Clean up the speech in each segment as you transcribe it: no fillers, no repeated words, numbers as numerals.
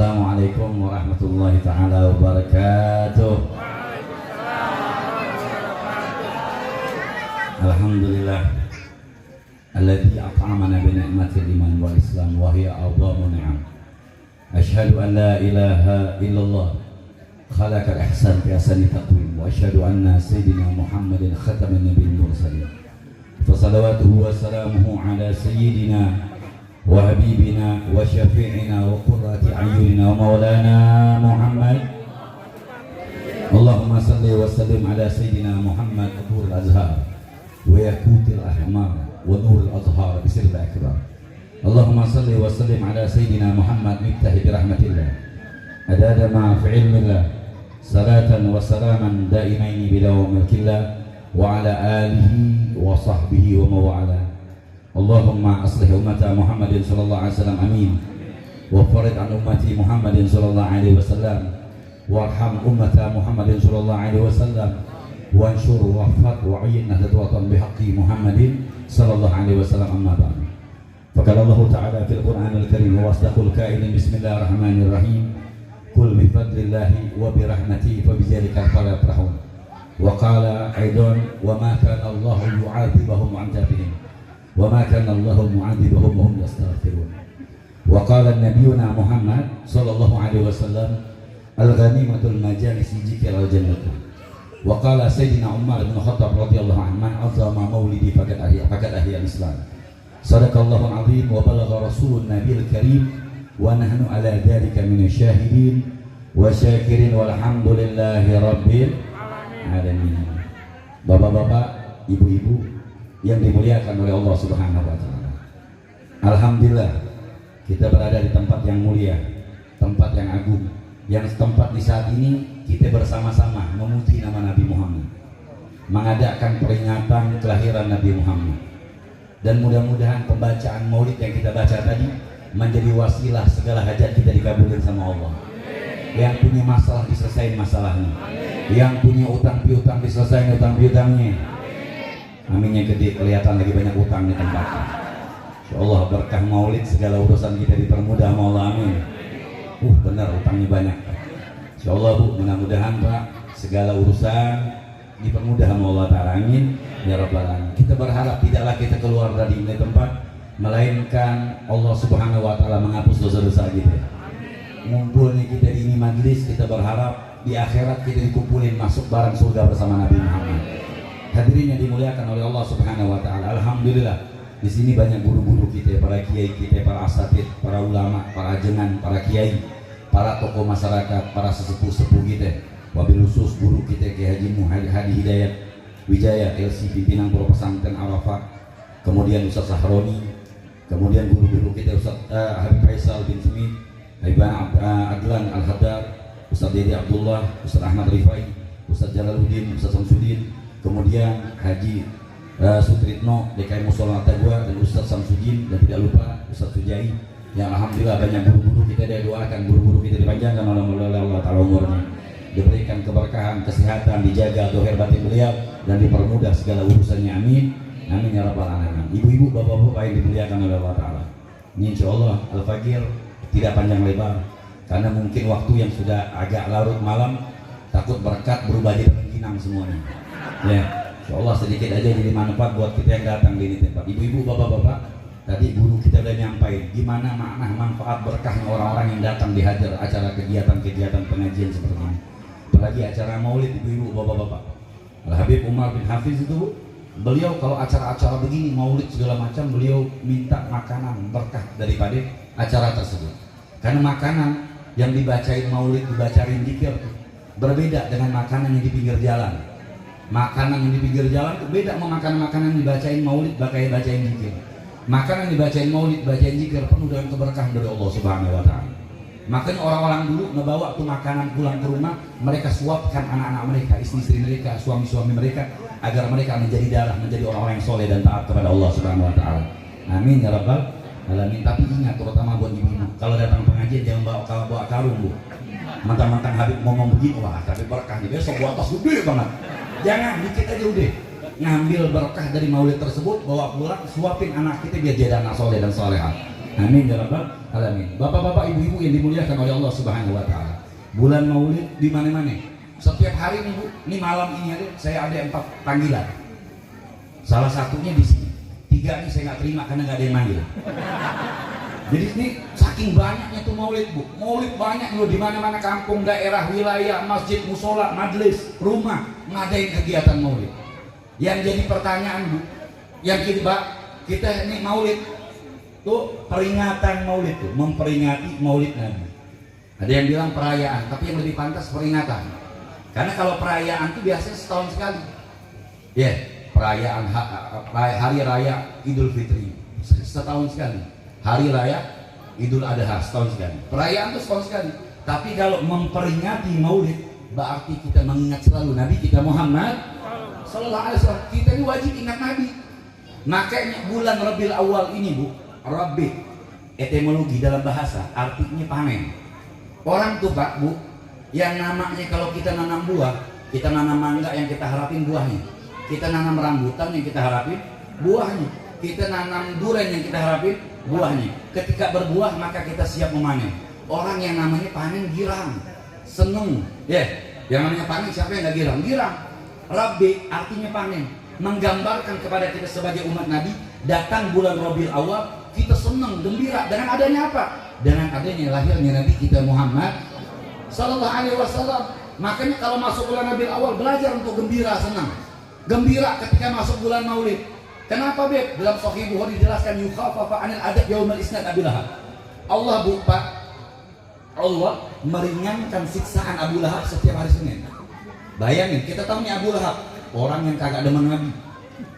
Assalamualaikum warahmatullahi ta'ala wabarakatuh. Alhamdulillah alladzi at'amana bi ni'matil iman wal islam wa hiya a'dhamu ni'am. Asyhadu an la ilaha illallah khalaqal ihsan bi ahsani taqwim wa asyhadu anna sayyidina Muhammadin khataman nabiyyin mursalin. Fa salawatuhu wa salamuhu ala sayyidina wa habibina wa syafi'ina wa qurrati a'yunina wa maulana Muhammad. Allahumma salli wa sallim ala sayyidina Muhammad nurul azhar wa yaqutil ahmar wa nurul azhar bisiril akbar. Allahumma salli wa sallim ala sayyidina Muhammad miftahi birahmatillah adada ma fi ilmillah salatan wa salaman daimaini bila milkillah wa ala alihi wa sahbihi wa mawala. Allahumma aslih ummata Muhammadin sallallahu alaihi wasallam amin wa farid an ummati Muhammadin sallallahu alaihi wasallam warham ummata Muhammadin sallallahu alaihi wasallam wa anshur wafat wa ayyin nahdatan bihaqqi Muhammadin sallallahu alaihi wasallam amma ba'd. Faqala Allah ta'ala fil Qur'anil Karim wa asdaqul qailin bismillahirrahmanirrahim qul bi fadlillahi wa bi rahmatihi fa bidzalika falyafrahun. Wa qala aidan wa ma kana Allah yu'adzibahum wa anta fihim wa ma kana Allahu mu'adzibahum wa hum yastaghfirun. Wa qala nabiyuna Muhammad sallallahu alaihi wasallam al-ghanimatul majalisi jikal al-jannah. Wa qala sayyidina Umar bin Khattab radhiyallahu anhu man azama maulidi faqad ahya al-islam. Sadaqallahu al-azim wa balagha rasulun nabiyil karim wa nahnu ala dhalika minasyahidin wa syakirin walhamdulillahi rabbil alamin. Bapak-bapak, ibu-ibu yang dimuliakan oleh Allah Subhanahu wa taala. Alhamdulillah kita berada di tempat yang mulia, tempat yang agung, yang tempat di saat ini kita bersama-sama memuji nama Nabi Muhammad, mengadakan peringatan kelahiran Nabi Muhammad. Dan mudah-mudahan pembacaan maulid yang kita baca tadi menjadi wasilah segala hajat kita dikabulkan sama Allah. Yang punya masalah diselesaikan masalahnya, yang punya utang piutang diselesaikan utang piutangnya. Aminnya gede, kelihatan lagi banyak utang di tempatnya. Insyaallah berkah maulid segala urusan kita dipermudah sama Allah, amin. Benar utangnya banyak. Insyaallah Bu, mudah-mudahan Pak segala urusan dipermudah sama Allah Ta'ala, amin ya rabbal alamin. Kita berharap tidaklah kita keluar dari ini tempat melainkan Allah Subhanahu wa taala menghapus dosa-dosa kita. Ngumpulnya kita di ini majlis, kita berharap di akhirat kita dikumpulin masuk bareng surga bersama Nabi Muhammad. Hadirin yang dimuliakan oleh Allah Subhanahu wa taala. Alhamdulillah di sini banyak guru-guru kita, para kiai kita, para asatid, para ulama, para ajengan, para kiai, para tokoh masyarakat, para sesepuh-sepuh kita. Wabil khusus guru kita Kiai Haji Muhammad Hadi Hidayat Wijaya LC pimpinan Pondok Pesantren Arafah, kemudian Ustaz Sahroni, kemudian guru-guru kita Ustaz Habib Faisal bin Smith, Habib Adlan Al-Haddad, Ustaz Dede Abdullah, Ustaz Ahmad Rifai, Ustaz Jalaluddin, Ustaz Samsudin, kemudian Haji Sutritno DKI Musola Tagwa, dan Ustaz Samsudin, dan tidak lupa Ustaz Sujai, yang alhamdulillah banyak guru-guru kita dia doakan, guru-guru kita dipanjangkan oleh Allah Ta'ala umurnya, diberikan keberkahan, kesehatan, dijaga dohir batin beliau, dan dipermudah segala urusannya, amin amin ya rabbal alamin. Ibu-ibu, bapak-bapak yang dimuliakan oleh Allah Ta'ala, ini insyaallah Al-Fagir tidak panjang lebar karena mungkin waktu yang sudah agak larut malam, takut berkat berubah jadi rengginang semuanya. Ya, insyaallah sedikit aja jadi manfaat buat kita yang datang di ini tempat. Ibu-ibu, bapak-bapak, tadi guru kita udah nyampain gimana makna manfaat berkahnya orang-orang yang datang di hadir acara kegiatan-kegiatan pengajian seperti ini. Apalagi acara maulid, ibu-ibu, bapak-bapak. Al-Habib Umar bin Hafiz itu beliau kalau acara-acara begini maulid segala macam, beliau minta makanan berkah daripada acara tersebut. Karena makanan yang dibacain maulid, dibacain zikir berbeda dengan makanan yang di pinggir jalan. Makanan yang di pinggir jalan itu beda sama makanan-makanan yang dibacain maulid, bacain zikir. Makanan yang dibacain maulid, bacain zikir penuh dengan keberkahan dari Allah Subhanahu wa taala. Makanya orang-orang dulu ngebawa tuh makanan pulang ke rumah, mereka suapkan anak-anak mereka, istri-istri mereka, suami-suami mereka, agar mereka menjadi darah, menjadi orang-orang yang soleh dan taat kepada Allah Subhanahu wa taala. Amin ya rabbal alamin. Tapi ingat, terutama buat ibu-ibu, kalau datang pengajian jangan bawa karung, Bu. Mentang-mentang Habib ngomong begini, wah tapi berkah nih, besok buat tas gede banget. Jangan, dikit aja udah. Ngambil berkah dari maulid tersebut, bawa pulang, suapin anak kita biar jadi anak soleh dan solehah. Amin ya rabbal alamin. Bapak-bapak, ibu-ibu yang dimuliakan oleh Allah Subhanahu wa taala. Bulan Maulid di mana-mana. Setiap hari nih Bu, ini malam ini aja saya ada 4 panggilan. Salah satunya di sini. 3 ini saya nggak terima karena nggak ada yang manggil. Jadi ini saking banyaknya tuh Maulid Bu. Maulid banyak loh, di mana-mana kampung, daerah, wilayah, masjid, musola, majelis, rumah ngadain kegiatan Maulid. Yang jadi pertanyaan Bu, yang kita ini Maulid tuh peringatan Maulid tuh, memperingati Maulid Nabi. Ada yang bilang perayaan, tapi yang lebih pantas peringatan. Karena kalau perayaan tuh biasanya setahun sekali. Ya, perayaan hari raya Idul Fitri setahun sekali. Hari raya Idul Adha setahun sekali. Perayaan tuh setahun sekali. Tapi kalau memperingati Maulid, berarti kita mengingat selalu Nabi kita Muhammad Sallallahu Alaihi Wasallam. Kita ini wajib ingat Nabi. Makanya bulan Rabiul Awal ini Bu, Rabi, etimologi dalam bahasa artinya panen. Orang tuh Pak Bu, yang namanya kalau kita nanam buah, kita nanam mangga yang kita harapin buahnya, kita nanam rambutan yang kita harapin buahnya, kita nanam durian yang kita harapin buahnya. Ketika berbuah maka kita siap memanen. Orang yang namanya panen girang, seneng, ya. Yang namanya panen siapa yang nggak girang? Girang. Rabi artinya panen, menggambarkan kepada kita sebagai umat Nabi, datang bulan Rabiul Awal kita senang, gembira dengan adanya apa? Dengan adanya lahirnya Nabi kita Muhammad Sallallahu Alaihi Wasallam. Makanya kalau masuk bulan Rabiul Awal belajar untuk gembira, senang. Gembira ketika masuk bulan Maulid. Kenapa Beb? Dalam Sahih Bukhari dijelaskan yukhaffafa anil adab yaumul isnad Abi Lahab. Allah Bu Pak, Allah meringankan siksaan Abu Lahab setiap hari Senin. Bayangin, kita tahu nih Abu Lahab, orang yang kagak demen Nabi.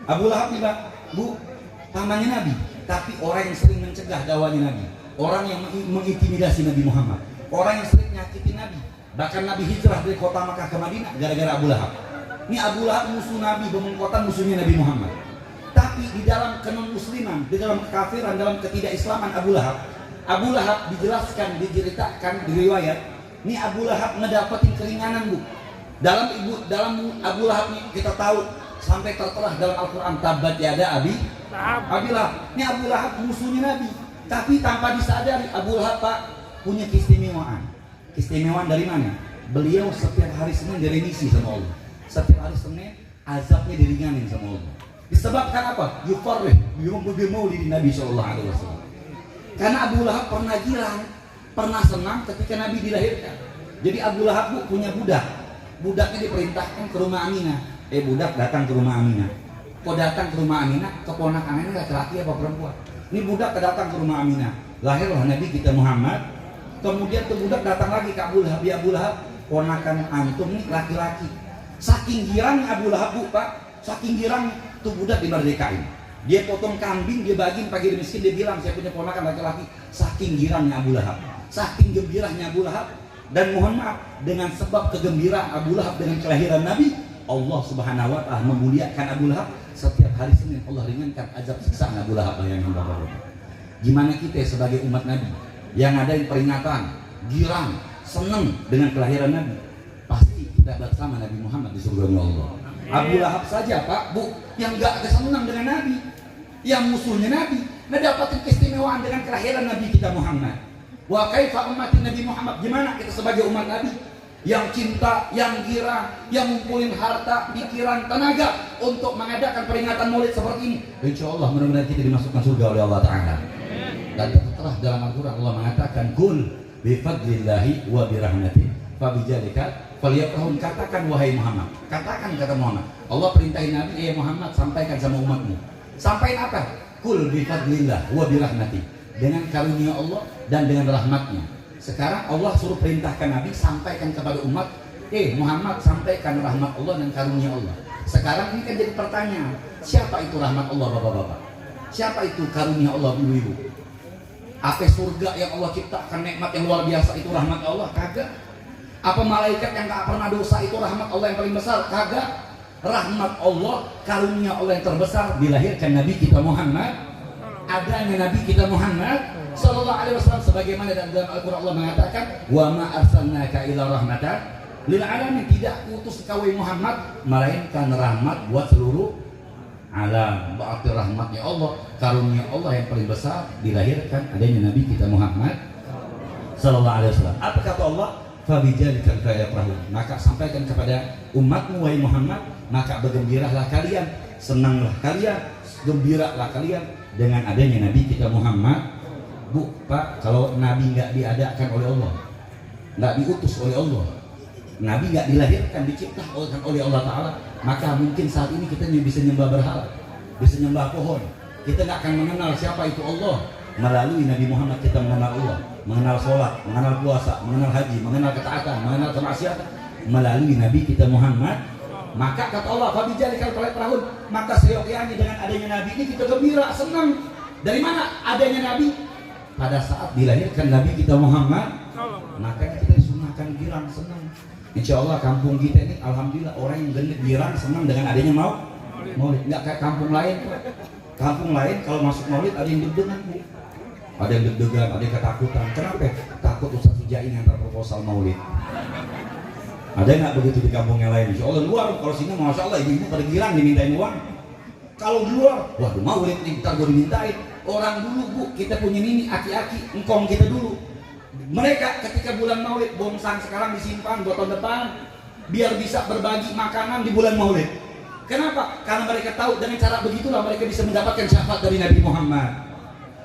Abu Lahab nih Pak, Bu, pamannya Nabi, tapi orang yang sering mencegah dakwahnya Nabi, orang yang mengintimidasi Nabi Muhammad, orang yang sering nyakitin Nabi. Bahkan Nabi hijrah dari kota Makkah ke Madinah gara-gara Abu Lahab. Ini Abu Lahab musuh Nabi, pemengkotan musuhnya Nabi Muhammad. Tapi di dalam kenon-musliman, di dalam kekafiran, dalam ketidakislaman Abu Lahab dijelaskan, diceritakan di riwayat, ini Abu Lahab ngedapetin keringanan Bu. Dalam Abu Lahab ini kita tahu sampai tertera dalam Al-Quran, tabat yada Abi Lahab. Ini Abu Lahab musuhnya Nabi, tapi tanpa disadari Abu Lahab Pak punya keistimewaan. Keistimewaan dari mana? Beliau setiap hari Senin diremisi sama Allah. Setiap hari Senin azabnya diringanin sama Allah. Disebabkan apa? Yufarrih bimaulidin Nabi Sallallahu Alaihi Wasallam. Karena Abu Lahab pernah girang, pernah senang ketika Nabi dilahirkan. Jadi Abu Lahab Bu punya budak. Budaknya diperintahkan ke rumah Aminah. Budak datang ke rumah Aminah. Kok datang ke rumah Aminah? Keponakannya laki-laki apa perempuan? Ini budak datang ke rumah Aminah. Lahirlah Nabi kita Muhammad. Kemudian tuh budak datang lagi ke Abu Lahab. Ya Abu Lahab, ponakan antum nih laki-laki. Saking girangnya Abu Lahab Bu Pak, saking girangnya tuh budak dimerdekain. Dia potong kambing, dia bagiin pagi miskin, dia bilang saya punya ponakan laki-laki. Saking girangnya Abu Lahab, saking gembiranya Abu Lahab. Dan mohon maaf, dengan sebab kegembiraan Abu Lahab dengan kelahiran Nabi, Allah Subhanahu wa Ta'ala memuliakan Abu Lahab. Setiap hari Senin Allah ringankan azab siksaan Abu Lahab. Bayangin Bapak-bapak, gimana kita sebagai umat Nabi yang ada peringatan, girang, seneng dengan kelahiran Nabi, pasti kita bersama Nabi Muhammad di surga Allah. Abu Lahab saja Pak Bu yang gak kesenang dengan Nabi, yang musuhnya Nabi, mendapatkan keistimewaan dengan kelahiran Nabi kita Muhammad. Wa kaifa ummatin Nabi Muhammad, gimana kita sebagai umat Nabi yang cinta, yang girang, yang ngumpulin harta, pikiran, tenaga untuk mengadakan peringatan Maulid seperti ini. Insya Allah mudah-mudahan kita dimasukkan surga oleh Allah Ta'ala. Dan tertera dalam Al-Quran Allah mengatakan kul bifadlillahi wa birahmatih fabijalika falyafrahun. Katakan wahai Muhammad, katakan kata Muhammad, Allah perintahin Nabi, Muhammad sampaikan sama umatmu. Sampaikan apa? Kul bifadlillah wa birahmatih, dengan karunia Allah dan dengan rahmatnya. Sekarang Allah suruh perintahkan Nabi sampaikan kepada umat, Muhammad sampaikan rahmat Allah dan karunia Allah. Sekarang ini kan jadi pertanyaan, siapa itu rahmat Allah Bapak-bapak? Siapa itu karunia Allah Ibu-ibu? Apa surga yang Allah ciptakan nikmat yang luar biasa itu rahmat Allah? Kagak. Apa malaikat yang gak pernah dosa itu rahmat Allah yang paling besar? Kagak. Rahmat Allah, karunia Allah yang terbesar dilahirkan Nabi kita Muhammad, adanya Nabi kita Muhammad Sallallahu Alaihi Wasallam, sebagaimana dalam Al-Quran Allah mengatakan wa ma arsalnaka ila rahmatan lil alamin, tidak utus kau Muhammad melainkan rahmat buat seluruh alam, berarti rahmatnya Allah, karunia Allah yang paling besar dilahirkan adanya Nabi kita Muhammad sallallahu alaihi wasallam. Apa kata Allah? Fabijalikal fayafrahun. Maka sampaikan kepada umatmu wahai Muhammad, maka bergembiralah kalian, senanglah kalian, gembiralah kalian dengan adanya Nabi kita Muhammad. Bu, Pak, kalau Nabi nggak diadakan oleh Allah, nggak diutus oleh Allah, Nabi nggak dilahirkan, diciptakan oleh Allah Ta'ala, maka mungkin saat ini kita bisa nyembah berhala, bisa nyembah pohon. Kita nggak akan mengenal siapa itu Allah. Melalui Nabi Muhammad kita mengenal Allah, mengenal sholat, mengenal puasa, mengenal haji, mengenal ketaatan, mengenal kemaksiatan. Melalui Nabi kita Muhammad. Maka kata Allah, fabijalikal fayafrahun, maka seyogyanya dengan adanya Nabi ini kita gembira, senang. Dari mana adanya Nabi? Pada saat dilahirkan Nabi kita Muhammad, makanya kita disunahkan girang, senang. Insya Allah kampung kita ini alhamdulillah orang yang girang, senang dengan adanya maulid. Nggak kayak kampung lain. Kampung lain kalau masuk maulid ada yang deg-degan, Bu. Ada yang deg-degan, ada yang ketakutan. Kenapa? Takut Ustaz Sujain ngantar proposal maulid. Ada nggak begitu di kampung yang lain? Insya Allah luar. Kalau sini masya Allah ibu-ibu pada girang dimintain uang. Kalau di luar, waduh maulid nih, ntar gue dimintain. Orang dulu, Bu, kita punya nini, aki-aki, engkong kita dulu. Mereka ketika bulan maulid, bongsang sekarang disimpan buat tahun depan, biar bisa berbagi makanan di bulan maulid. Kenapa? Karena mereka tahu dengan cara begitulah mereka bisa mendapatkan syafaat dari Nabi Muhammad.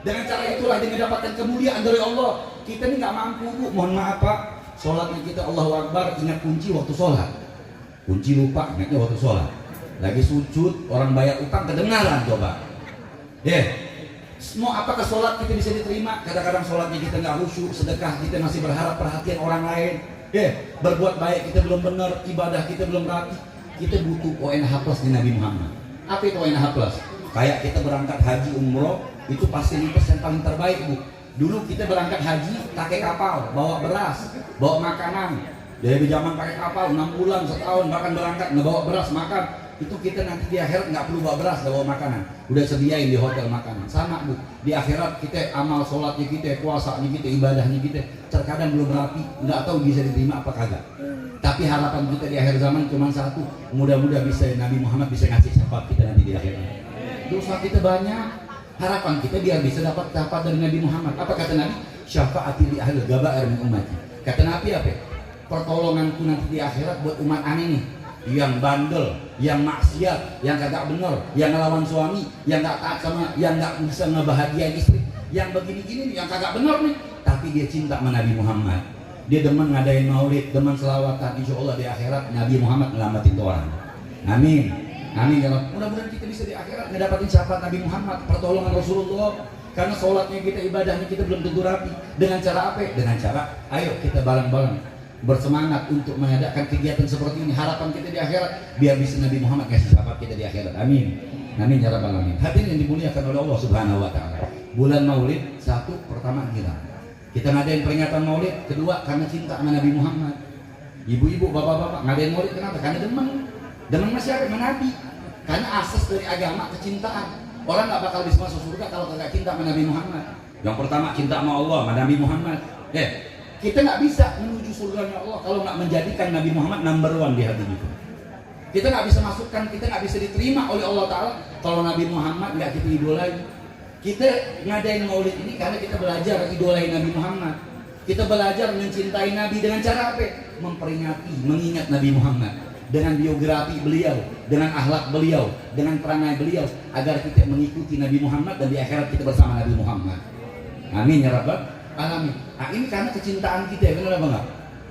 Dengan cara itulah dia mendapatkan kemuliaan dari Allah. Kita ini nggak mampu, Bu. Mohon maaf, Pak. Sholatnya kita Allahu Akbar, ingat kunci waktu sholat. Kunci lupa, ingatnya waktu sholat. Lagi sujud, orang bayar utang kedengaran coba. Mau apakah sholat kita bisa diterima? Kadang-kadang sholatnya kita nggak khusyuk, sedekah kita masih berharap perhatian orang lain. Berbuat baik kita belum benar, ibadah kita belum rapi. Kita butuh ONH plus di Nabi Muhammad. Apa itu ONH plus? Kayak kita berangkat haji umroh, itu fasilitas yang paling terbaik, Bu. Dulu kita berangkat haji pakai kapal, bawa beras, bawa makanan. Dari zaman pakai kapal 6 bulan, setahun bahkan berangkat nggak bawa beras makan. Itu kita nanti di akhirat nggak perlu bawa beras, nggak bawa makanan, udah sediain di hotel makanan. Sama, Bu, di akhirat kita amal sholatnya kita, puasanya kita, ibadahnya kita terkadang belum rapi, nggak tahu bisa diterima apa kagak. Tapi harapan kita di akhir zaman cuma satu, mudah-mudahan bisa Nabi Muhammad bisa ngasih syafaat kita nanti di akhirat. Dosa kita banyak, harapan kita biar bisa dapat syafaat dari Nabi Muhammad. Apa kata Nabi? Syafaati li ahli gabair min ummati. Kata Nabi apa? Pertolonganku nanti di akhirat buat umat aneh nih, yang bandel, yang maksiat, yang kagak bener, yang ngelawan suami, yang nggak taat sama, yang nggak bisa ngebahagiain istri, yang begini-gini nih, yang kagak bener nih, tapi dia cinta sama Nabi Muhammad, dia demen ngadain maulid, demen selawatan. Insya Allah di akhirat Nabi Muhammad ngelamatin tuh orang. Amin, amin ya Allah. Mudah-mudahan kita bisa di akhirat ngedapatin syafaat Nabi Muhammad, pertolongan Rasulullah. Karena sholatnya kita, ibadahnya kita belum tentu rapi. Dengan cara apa? Dengan cara, ayo kita bareng-bareng bersemangat untuk mengadakan kegiatan seperti ini. Harapan kita di akhirat biar bisa Nabi Muhammad kasih syafaat kita di akhirat. Amin, amin ya rabbal alamin. Hadirin yang dimuliakan oleh Allah Subhanahu wa taala. Bulan Maulid, satu, pertama gila. Kita ngadain peringatan Maulid, kedua karena cinta sama Nabi Muhammad. Ibu-ibu, bapak-bapak ngadain Maulid kenapa? Karena demen. Demen sama siapa? Sama Nabi. Karena asas dari agama kecintaan. Orang nggak bakal bisa masuk surga kalau nggak cinta sama Nabi Muhammad. Yang pertama cinta sama Allah, sama Nabi Muhammad. Kita nggak bisa menuju surganya Allah kalau nggak menjadikan Nabi Muhammad number one di hati kita. Kita nggak bisa masukkan, kita nggak bisa diterima oleh Allah Ta'ala kalau Nabi Muhammad nggak kita idolai. Kita ngadain maulid ini karena kita belajar idolai Nabi Muhammad. Kita belajar mencintai Nabi dengan cara apa? Memperingati, mengingat Nabi Muhammad dengan biografi beliau, dengan akhlak beliau, dengan perangai beliau, agar kita mengikuti Nabi Muhammad dan di akhirat kita bersama Nabi Muhammad. Amin ya rabbal alamin. Nah ini karena kecintaan kita, benar apa enggak?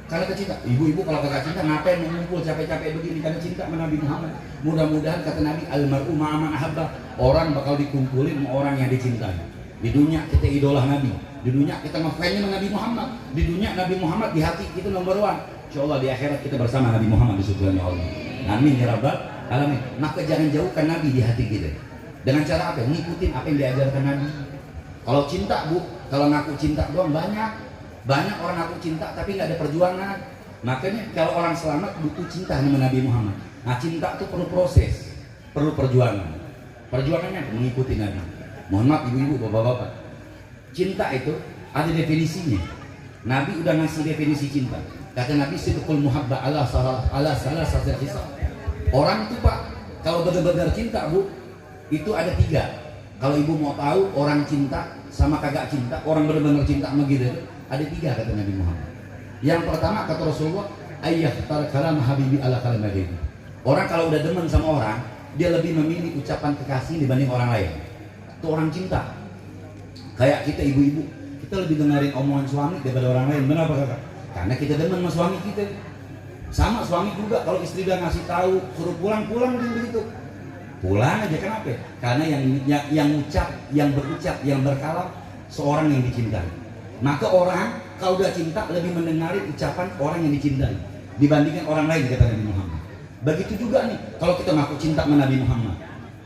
Karena kecintaan. Ibu-ibu kalau kagak cinta ngapain mengumpul capek-capek begini? Karena cinta sama Nabi Muhammad. Mudah-mudahan kata Nabi, almar'u ma'a man ahabba. Orang bakal dikumpulin sama orang yang dicintai. Di dunia kita idola Nabi, di dunia kita ngefans sama Nabi Muhammad, di dunia Nabi Muhammad di hati kita nomor one. Insyaallah di akhirat kita bersama Nabi Muhammad di surganya Allah. Amin ya rabbal alamin. Maka jangan jauhkan Nabi di hati kita. Dengan cara apa? Ngikutin apa yang diajarkan Nabi. Kalau cinta, Bu, kalau ngaku cinta doang banyak orang ngaku cinta tapi nggak ada perjuangan. Makanya kalau orang selamat butuh cinta sama Nabi Muhammad. Nah cinta itu perlu proses, perlu perjuangan. Perjuangannya mengikuti Nabi. Mohon maaf ibu-ibu, bapak-bapak, cinta itu ada definisinya. Nabi udah ngasih definisi cinta. Kata Nabi, sidqul muhabba ala salah satu hisab. Orang itu Pak, kalau benar-benar cinta, Bu, itu ada 3. Kalau ibu mau tahu orang cinta sama kagak cinta, orang benar-benar cinta sama gitu, ada 3 kata Nabi Muhammad. Yang pertama kata Rasulullah, ayyah tar kalam habibi ala kalam habibi. Orang kalau udah demen sama orang, dia lebih memilih ucapan kekasih dibanding orang lain. Itu orang cinta. Kayak kita ibu-ibu, kita lebih dengerin omongan suami daripada orang lain. Benar apa kakak? Karena kita demen sama suami kita. Sama suami juga, kalau istri udah ngasih tahu suruh pulang-pulang begitu. Pulang aja, kenapa? Karena yang ucap, yang berucap, yang berkalam seorang yang dicintai. Maka orang kalau udah cinta lebih mendengar ucapan orang yang dicintai dibandingkan orang lain kata Nabi Muhammad. Begitu juga nih, kalau kita ngaku cinta sama Nabi Muhammad,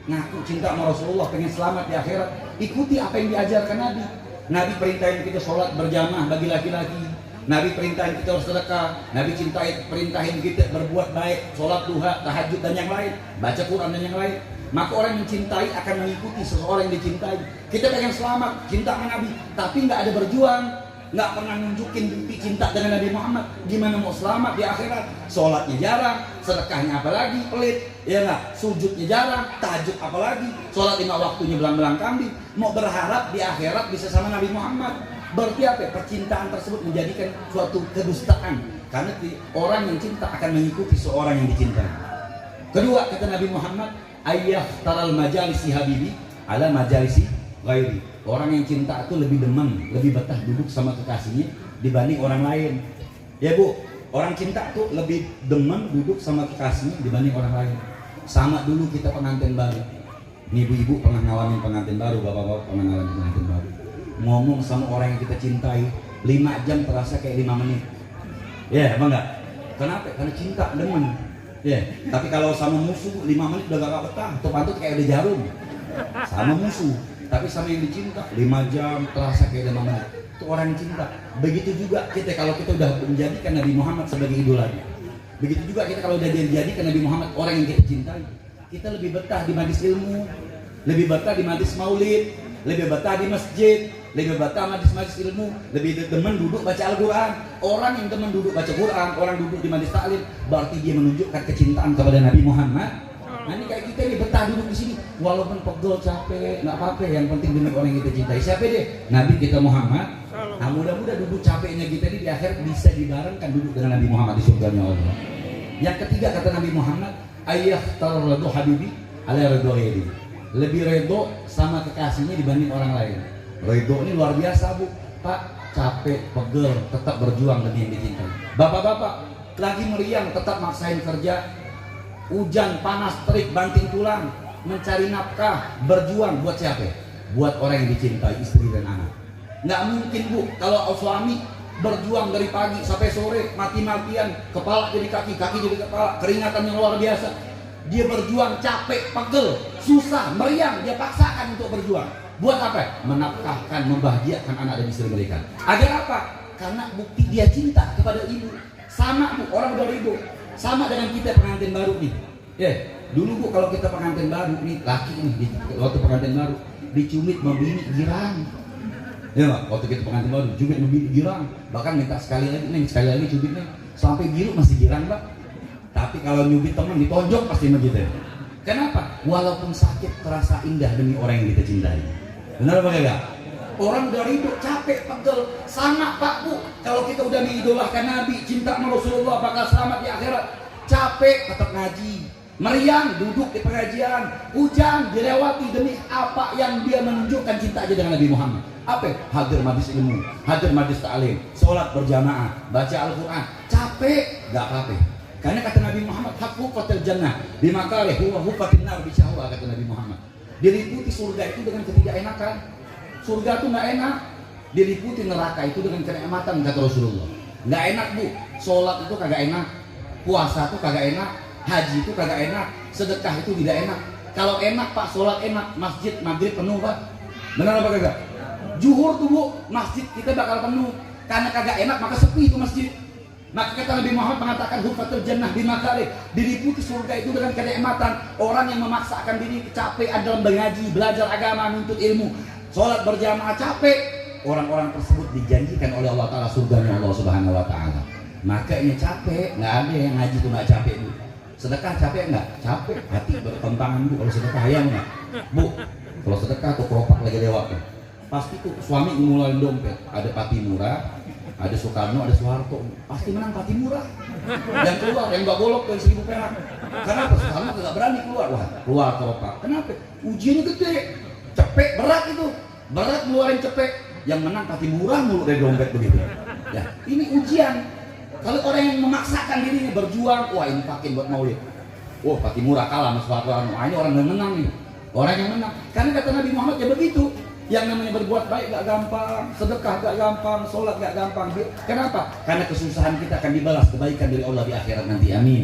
ngaku cinta sama Rasulullah, pengen selamat di akhirat, ikuti apa yang diajarkan Nabi. Nabi perintahin kita sholat berjamaah bagi laki-laki. Nabi perintahin kita harus sedekah. Nabi perintahin kita berbuat baik, sholat duha, tahajud dan yang lain, baca Quran dan yang lain. Maka orang yang cintai akan mengikuti seseorang yang dicintai. Kita pengen selamat, cinta sama Nabi, tapi nggak ada berjuang, nggak pernah nunjukin bukti cinta dengan Nabi Muhammad. Gimana mau selamat di akhirat? Sholatnya jarang, sedekahnya apalagi pelit, ya nggak? Sujudnya jarang, tahajud apalagi, sholat 5 waktunya belang-belang kambing. Mau berharap di akhirat bisa sama Nabi Muhammad. Berarti apa? Percintaan tersebut menjadikan suatu kedustaan. Karena orang yang cinta akan mengikuti seorang yang dicintai. Kedua kata Nabi Muhammad, ayyah taral majalisi habibi ala majalisi ghairi. Orang yang cinta itu lebih demen, lebih betah duduk sama kekasihnya dibanding orang lain. Ya bu, orang cinta tuh lebih demen duduk sama kekasihnya dibanding orang lain. Sama dulu kita pengantin baru. Nih ibu-ibu pernah ngalamin pengantin baru, bapak-bapak pernah ngalamin pengantin baru. Ngomong sama orang yang kita cintai 5 jam terasa kayak 5 menit. Ya, emang enggak? Kenapa? Karena cinta, demen. Ya, tapi kalau sama musuh 5 menit udah gak betah, tuh kayak udah jarum. Sama musuh, tapi sama yang dicinta 5 jam terasa kayak 5 menit. Itu orang yang cinta. Begitu juga kita kalau kita udah menjadikan Nabi Muhammad sebagai idola. Begitu juga kita kalau udah dijadikan Nabi Muhammad orang yang kita cintai, kita lebih betah di majelis ilmu, lebih betah di majelis maulid, lebih betah di masjid, lebih betah majelis ilmu, lebih demen duduk baca Al-Quran. Orang yang demen duduk baca Quran, orang duduk di majelis taklim, berarti dia menunjukkan kecintaan kepada Nabi Muhammad. Nah ini kayak kita nih betah duduk di sini, walaupun pegel capek, nggak apa-apa, yang penting dengar orang yang kita cintai. Siapa deh? Nabi kita Muhammad. Nah mudah-mudahan duduk capeknya kita ini di akhir bisa dibarengkan duduk dengan Nabi Muhammad di surganya Allah. Yang ketiga kata Nabi Muhammad, ayyah taradu habibi ala ridho ghairi. Lebih redo sama kekasihnya dibanding orang lain. Redo ini luar biasa bu, Pak, capek, pegel, tetap berjuang demi yang dicintai. Bapak-bapak lagi meriang, tetap maksain kerja, hujan, panas, terik, banting tulang, mencari nafkah, berjuang buat siapa? Buat orang yang dicintai, istri dan anak. Nggak mungkin bu, kalau suami berjuang dari pagi sampai sore, mati-matian, kepala jadi kaki, kaki jadi kepala, keringatan yang luar biasa. Dia berjuang capek, pegel, susah, meriang, dia paksakan untuk berjuang. Buat apa? Menafkahkan, membahagiakan anak dan istri mereka. Agar apa? Karena bukti dia cinta kepada ibu. Sama bu, orang udah ridho. Sama dengan kita pengantin baru nih. Ya, dulu bu kalau kita pengantin baru nih, laki nih, waktu pengantin baru dicumit membini girang. Ya pak, waktu kita pengantin baru cumit membini girang. Bahkan minta sekali lagi cubitnya sampai biru masih girang pak. Tapi kalau nyubit teman ditonjok pasti begitu. Kenapa? Walaupun sakit terasa indah demi orang yang kita cintai. Benar apa enggak? Orang udah ribut, capek, pegel, sama pak bu. Kalau kita udah mengidolakan Nabi, cinta sama Rasulullah, bakal selamat di akhirat. Capek, tetap ngaji. Meriang, duduk di pengajian. Hujan, dilewati demi apa yang dia menunjukkan cinta aja dengan Nabi Muhammad. Apa? Hadir majlis ilmu, hadir majlis ta'lim, sholat berjamaah, baca Al-Quran. Capek, gak apa-apa. Karena kata Nabi Muhammad, hufatil jannah bimakarih huwa hufatin nar bisyahwa, kata Nabi Muhammad. Diliputi surga itu dengan ketidakenakan. Surga itu nggak enak. Diliputi neraka itu dengan kenikmatan, kata Rasulullah. Nggak enak bu, sholat itu kagak enak, puasa itu kagak enak, haji itu kagak enak, sedekah itu tidak enak. Kalau enak pak, sholat enak, masjid maghrib penuh pak. Benar apa kagak? Zuhur tuh bu, masjid kita bakal penuh. Karena kagak enak maka sepi itu masjid. Maka kata Nabi Muhammad mengatakan hufatul jannah bimakarih, diliputi surga itu dengan kenikmatan. Orang yang memaksakan diri capek dalam mengaji, belajar agama, menuntut ilmu, sholat berjamaah capek, orang-orang tersebut dijanjikan oleh Allah Ta'ala surganya Allah Subhanahu Wa Ta'ala. Makanya capek, nggak ada yang ngaji itu nggak capek bu. Sedekah capek nggak? Capek, hati bertentangan Bu. Kalau sedekah ya nggak? Bu, kalau sedekah tuh keropak lagi lewat tuh, pasti tuh suami ngulangin dompet. Ada Patimura, ada Soekarno, ada Soeharto, pasti menang Patimura. Yang keluar, yang nggak golok dari 1.000 perak. Kenapa? Soekarno nggak berani keluar. Wah, keluar keropak. Kenapa? Ujiannya gede, cepek, berat itu. Berat ngeluarin cepek. Yang menang Patimura mulu dari dompet begitu. Ya, ini ujian. Kalau orang yang memaksakan dirinya berjuang, wah ini pakai buat maulid. Wah, Patimura kalah sama Soeharto. Ini orang yang menang nih. Orang yang menang. Karena kata Nabi Muhammad ya begitu. Yang namanya berbuat baik gak gampang, sedekah gak gampang, sholat gak gampang. Kenapa? Karena kesusahan kita akan dibalas kebaikan dari Allah di akhirat nanti. Amin.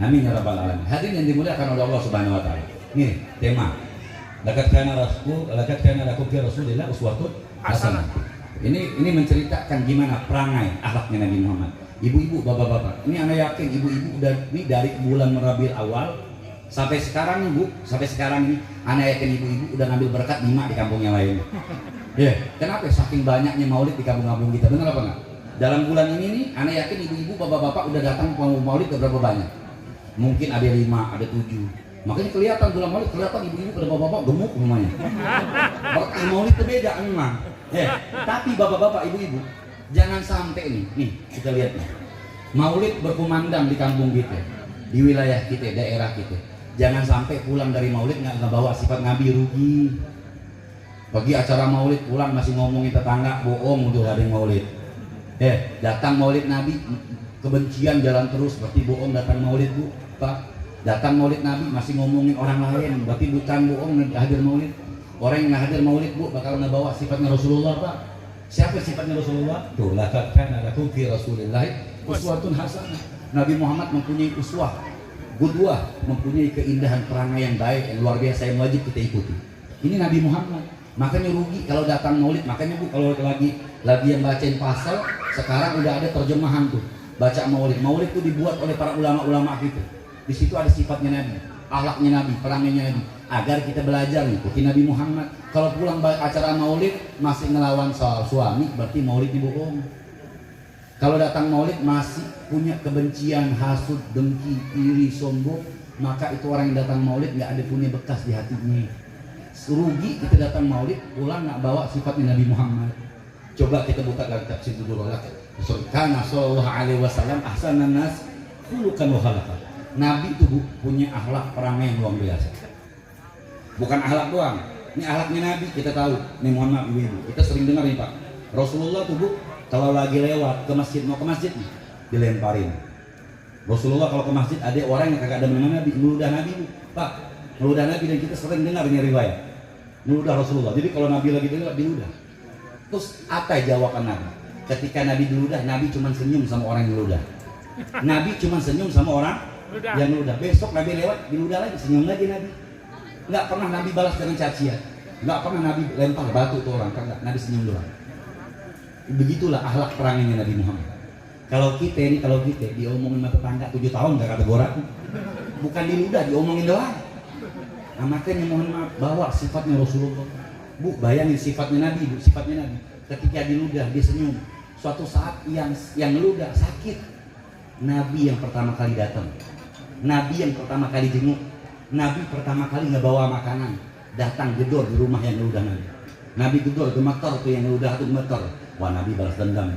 Amin ya rabbal alamin. Hadirin yang dimuliakan oleh Allah Subhanahu wa taala. Nih, tema. Laqad kana lakum fi Rasulillah uswatun hasanah. Ini menceritakan gimana perangai akhlaknya Nabi Muhammad. Ibu-ibu, bapak-bapak. Ini anak yakin ibu-ibu udah ini dari bulan Rabiul Awal sampai sekarang nih Bu, sampai sekarang nih anak yakin ibu-ibu udah ngambil berkat 5 di kampung yang lain. Ya, kenapa? Saking banyaknya maulid di kampung-kampung kita, benar apa enggak? Dalam bulan ini nih, anak yakin ibu-ibu, bapak-bapak udah datang ke maulid berapa banyak? Mungkin ada 5, ada 7. Makanya kelihatan bulan maulid, kelihatan ibu-ibu, bapak-bapak gemuk semuanya. Berkah maulid itu beda memang. Ya, tapi bapak-bapak, ibu-ibu, jangan sampai nih kita lihat nih. Maulid berkumandang di kampung kita, di wilayah kita, daerah kita. Jangan sampai pulang dari maulid nggak bawa sifat Nabi, rugi. Pergi acara maulid pulang masih ngomongin tetangga, bohong untuk ada maulid. Datang maulid Nabi, kebencian jalan terus, berarti bohong datang maulid Bu. Pak, datang maulid Nabi masih ngomongin orang lain, berarti bukan bohong hadir maulid. Orang yang hadir maulid Bu bakal ngebawa sifatnya Rasulullah Pak. Siapa sifatnya Rasulullah? Tuh, laqad kana lakum fi Rasulillah uswatun hasanah. Nabi Muhammad mempunyai uswah, qudwah, mempunyai keindahan perangai yang baik, yang luar biasa, yang wajib kita ikuti. Ini Nabi Muhammad. Makanya rugi kalau datang maulid. Makanya Bu, kalau lagi yang bacain pasal, sekarang udah ada terjemahan tuh. Baca maulid. Maulid itu dibuat oleh para ulama-ulama gitu. Di situ ada sifatnya Nabi, akhlaknya Nabi, perangainya Nabi, agar kita belajar ikuti Nabi Muhammad. Kalau pulang acara maulid masih ngelawan soal suami, berarti maulid dibohong. Kalau datang maulid masih punya kebencian, hasud, dengki, iri, sombong, maka itu orang yang datang maulid nggak ada punya bekas di hatinya. Rugi kita datang maulid, pulang nggak bawa sifatnya Nabi Muhammad. Coba kita buka dalam tafsir Nurul Laqad. Kana sallallahu alaihi wasallam ahsanan nas khuluqan wa khalaqan. Nabi itu Bu, punya akhlak perangai yang luar biasa. Bukan akhlak doang. Ini akhlaknya Nabi kita tahu. Nih mohon maaf ibu, kita sering dengar nih Pak. Rasulullah tuh Bu, kalau lagi lewat ke masjid, mau ke masjid nih, dilemparin. Rasulullah kalau ke masjid ada orang yang kagak ada mengenal Nabi, meludah Nabi Bu. Pak, meludah Nabi, dan kita sering dengar ini riwayat. Meludah Rasulullah. Jadi kalau Nabi lagi dengar, diludah. Terus apa jawaban Nabi? Ketika Nabi diludah, Nabi cuma senyum sama orang yang meludah. Nabi cuma senyum sama orang yang meludah. Besok Nabi lewat, diludah lagi, senyum lagi Nabi. Nggak pernah Nabi balas dengan cacian. Nggak pernah Nabi lempar batu tuh orang, kan? Nabi senyum doang. Begitulah akhlak perangainya Nabi Muhammad. Kalau kita diomongin sama tetangga 7 tahun gak kata gorak. Bukan diludah, diomongin doang. Nah, makanya mohon maaf, bawa sifatnya Rasulullah. Bu, bayangin sifatnya Nabi, Bu, sifatnya Nabi. Ketika diludah, dia senyum. Suatu saat yang meludah sakit, Nabi yang pertama kali datang, Nabi yang pertama kali jenguk, Nabi pertama kali ngebawa makanan, datang gedor di rumah yang meludah Nabi. Nabi gedor, gemeter tuh yang meludah tuh gemeter. Wah, Nabi balas dendam.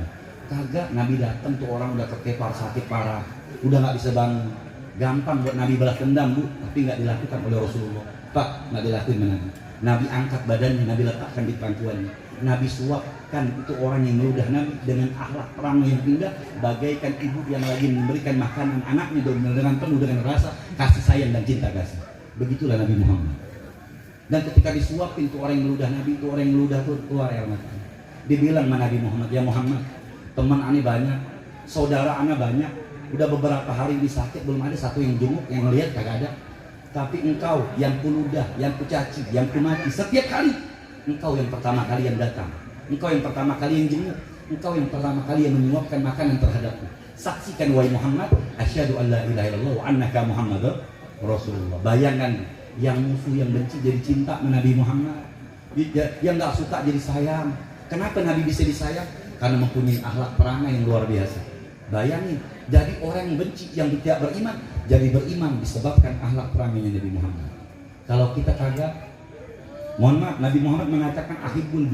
Kagak, Nabi datang tuh orang udah terkepar sakit parah, udah nggak bisa bangun. Gampang buat Nabi balas dendam Bu, tapi nggak dilakukan oleh Rasulullah. Pak, nggak dilakukan dengan Nabi. Nabi angkat badannya, Nabi letakkan di pangkuannya, Nabi suapkan itu orang yang meludah Nabi dengan akhlak perang yang indah, bagaikan ibu yang lagi memberikan makanan anaknya dengan penuh dengan rasa kasih sayang dan cinta kasih. Begitulah Nabi Muhammad. Dan ketika disuapin itu orang yang meludah Nabi, itu orang yang meludah tuh keluar air mata. Dibilang sama Nabi Muhammad, ya Muhammad, teman aneh banyak, saudara aneh banyak, udah beberapa hari ini sakit, belum ada satu yang jenguk, yang ngelihat kagak ada. Tapi engkau yang kuludah, yang kucaci, yang kumati, setiap kali engkau yang pertama kali yang datang, engkau yang pertama kali yang jenguk, engkau yang pertama kali yang menyuapkan makanan terhadapku. Saksikan wahai Muhammad, asyhadu an la ilaha illallah wa annaka Muhammadur Rasulullah. Bayangkan, yang musuh, yang benci jadi cinta sama Nabi Muhammad, yang nggak suka jadi sayang. Kenapa Nabi bisa disayang? Karena mempunyai akhlak perangai yang luar biasa. Bayangin, jadi orang yang benci, yang tidak beriman, Jadi beriman disebabkan akhlak peranginya Nabi Muhammad. Kalau kita kagak, mohon maaf, Nabi Muhammad mengatakan ahibbul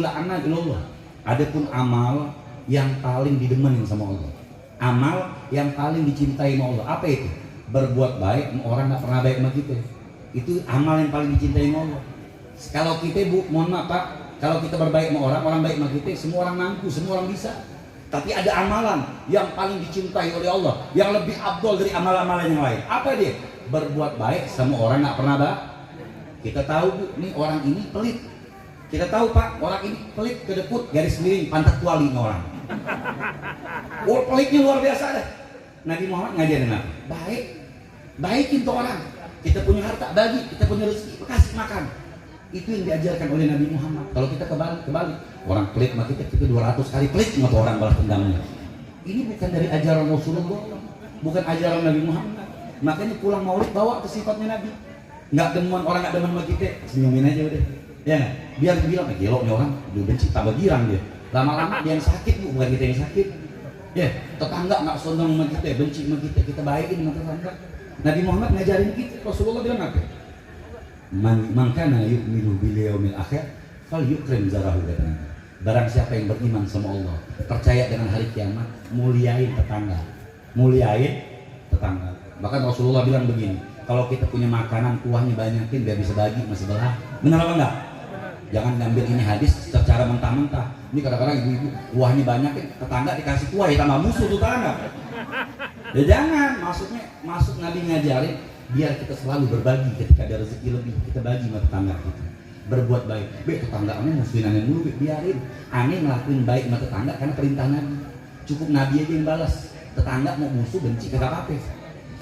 amal ilallah. Adapun amal yang paling didemenin sama Allah, amal yang paling dicintai sama Allah, apa itu? Berbuat baik sama orang nggak pernah baik sama kita. Itu amal yang paling dicintai sama Allah. Kalau kita mohon maaf Pak, kalau kita berbaik sama orang, orang baik sama kita, semua orang mampu, semua orang bisa. Tapi ada amalan yang paling dicintai oleh Allah, yang lebih abdol dari amalan-amalan yang lain. Apa dia? Berbuat baik sama orang nggak pernah baik. Kita tahu Bu, nih orang ini pelit. Kita tahu Pak, orang ini pelit, kedekut, garis miring, pantat kuali orang. Oh, pelitnya luar biasa deh. Nabi Muhammad ngajarin apa? Baik, baikin tuh orang. Kita punya harta, bagi. Kita punya rezeki, kasih makan. Itu yang diajarkan oleh Nabi Muhammad. Kalau kita kebalik, orang pelit sama kita 200 kali pelit sama orang balas dendamnya. Ini bukan dari ajaran Rasulullah, bukan ajaran Nabi Muhammad. Makanya pulang maulid bawa ke sifatnya Nabi. Nggak demen, orang nggak demen sama kita, senyumin aja udah. Ya nggak? Biar dibilang, gelo nih orang, dia benci, tambah girang dia. Lama-lama dia yang sakit Bu, bukan kita yang sakit. Ya, tetangga nggak sondong sama kita, benci sama kita baikin sama tetangga. Nabi Muhammad ngajarin kita, Rasulullah bilang apa? Man kana yu'minu bil yaumil akhir falyukrim zarahu, katanya. Barang siapa yang beriman sama Allah, percaya dengan hari kiamat, muliain tetangga. Muliain tetangga. Bahkan Rasulullah bilang begini, kalau kita punya makanan, kuahnya banyakin biar bisa bagi sama sebelah. Benar apa enggak? Jangan ngambil ini hadis secara mentah-mentah. Ini kadang-kadang ibu-ibu kuahnya banyakin, tetangga dikasih kuah ya tambah musuh tetangga. Ya jangan, maksud Nabi ngajarin biar kita selalu berbagi. Ketika ada rezeki lebih, kita bagi sama tetangga kita. Berbuat baik. Tetangga aneh musuhin aneh mulu, biarin. Aneh ngelakuin baik sama tetangga karena perintah Nabi. Cukup Nabi aja yang balas. Tetangga mau musuh, benci, kagak apa-apa.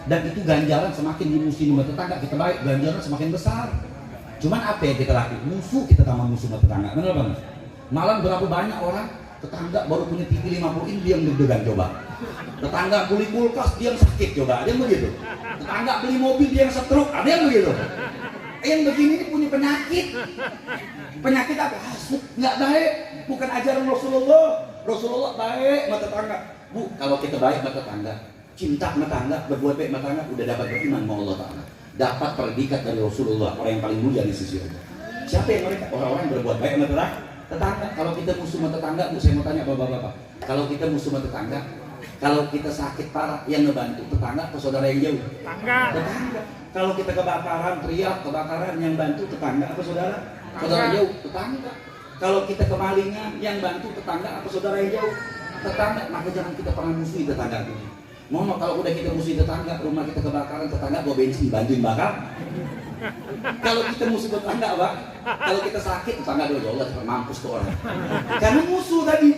Dan itu ganjaran semakin dimusuhin sama tetangga kita baik, ganjaran semakin besar. Cuman apa yang kita lakukan? Musuh kita tambah musuh sama tetangga. Benar Bang? Malam berapa banyak orang tetangga baru punya TV 50 inch dia yang deg-degan coba. Tetangga beli kulkas dia yang sakit coba, ada yang begitu. Tetangga beli mobil dia yang stroke, ada yang begitu. Yang begini ini punya penyakit. Penyakit apa? Hasut, nggak baik. Bukan ajaran Rasulullah. Rasulullah baik sama tetangga. Bu, kalau kita baik sama tetangga, cinta sama tetangga, berbuat baik sama tetangga, udah dapat beriman sama Allah Ta'ala. Dapat predikat dari Rasulullah, orang yang paling mulia di sisi Allah. Siapa yang mereka? Orang-orang yang berbuat baik sama tetangga. Kalau kita musuh sama tetangga, Bu, saya mau tanya bapak-bapak. Kalau kita musuh sama tetangga, kalau kita sakit parah, yang ngebantu tetangga atau saudara yang jauh? Tetangga. Kalau kita kebakaran, teriak kebakaran, yang bantu tetangga atau saudara? Saudara jauh? Tetangga. Kalau kita kemalingan, yang bantu tetangga atau saudara yang jauh? Tetangga. Maka jangan kita pernah musuhi tetangga kita. Mohon kalau udah kita musuhi tetangga, rumah kita kebakaran, tetangga bawa bensin, bantuin bakar. Kalau kita musuh tetangga, Pak, kalau kita sakit, tetangga doa, ya Allah cepat mampus tuh orang. Karena musuh tadi.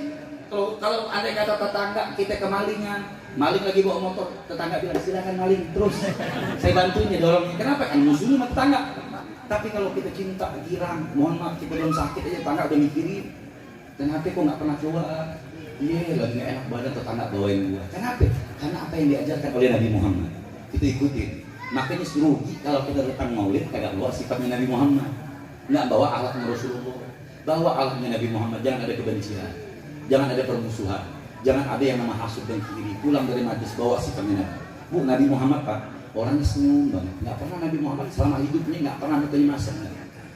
Kalau ada kata tetangga kita kemalingan, maling lagi bawa motor, tetangga bilang silakan maling terus, saya bantuin ya dorongnya. Kenapa? Kan musuhnya sama tetangga. Tapi kalau kita cinta, girang, mohon maaf kita belum sakit aja, tetangga udah mikirin. Kenapa kok nggak pernah keluar? Iya, lagi nggak enak badan, tetangga bawain gua. Kenapa? Karena apa yang diajarkan oleh Nabi Muhammad kita ikutin. Makanya rugi kalau kita datang maulid kagak bawa sifatnya Nabi Muhammad, nggak bawa akhlaknya Rasulullah, bawa akhlaknya Nabi Muhammad. Jangan ada kebencian, jangan ada permusuhan, jangan ada yang nama hasud dan kiri. Pulang dari majlis bawa sifatnya Nabi. Bu, Nabi Muhammad Pak, orangnya senyum banget. Nggak pernah Nabi Muhammad selama hidupnya nggak pernah bertanya masa.